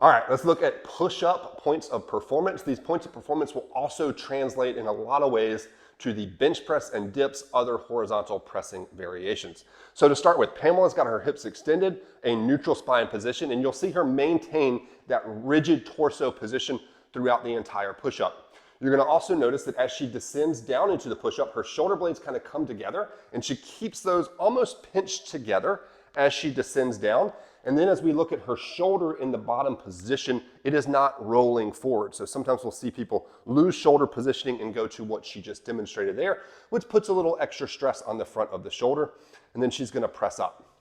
All right, let's look at push-up points of performance. These points of performance will also translate in a lot of ways to the bench press and dips, other horizontal pressing variations. So to start with, Pamela's got her hips extended, a neutral spine position, and you'll see her maintain that rigid torso position throughout the entire push-up. You're gonna also notice that as she descends down into the push-up, her shoulder blades kind of come together, and she keeps those almost pinched together as she descends down. And then as we look at her shoulder in the bottom position, it is not rolling forward. So sometimes we'll see people lose shoulder positioning and go to what she just demonstrated there, which puts a little extra stress on the front of the shoulder. And then she's gonna press up.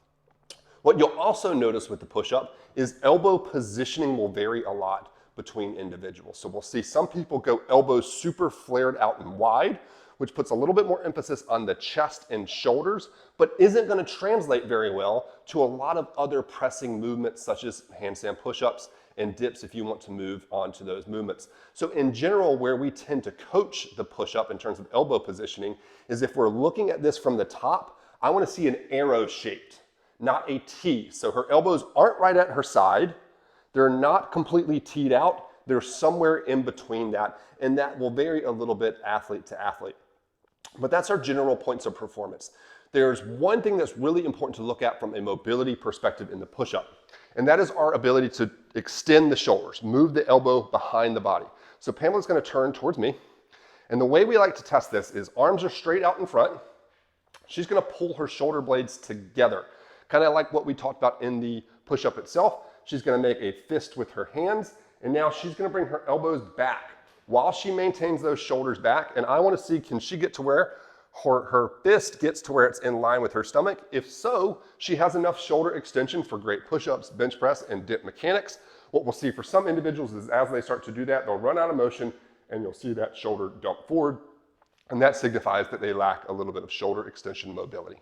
What you'll also notice with the push-up is elbow positioning will vary a lot between individuals. So we'll see some people go elbows super flared out and wide, which puts a little bit more emphasis on the chest and shoulders, but isn't gonna translate very well to a lot of other pressing movements such as handstand push-ups and dips if you want to move on to those movements. So in general, where we tend to coach the push-up in terms of elbow positioning is if we're looking at this from the top, I wanna see an arrow shaped, not a T. So her elbows aren't right at her side, they're not completely teed out, they're somewhere in between that, and that will vary a little bit athlete to athlete. But that's our general points of performance. There's one thing that's really important to look at from a mobility perspective in the push-up, and that is our ability to extend the shoulders, move the elbow behind the body. So Pamela's gonna turn towards me, and the way we like to test this is arms are straight out in front. She's gonna pull her shoulder blades together, kind of like what we talked about in the push-up itself. She's gonna make a fist with her hands, and now she's gonna bring her elbows back while she maintains those shoulders back. And I wanna see, can she get to where her fist gets to where it's in line with her stomach? If so, she has enough shoulder extension for great push-ups, bench press, and dip mechanics. What we'll see for some individuals is as they start to do that, they'll run out of motion and you'll see that shoulder dump forward. And that signifies that they lack a little bit of shoulder extension mobility.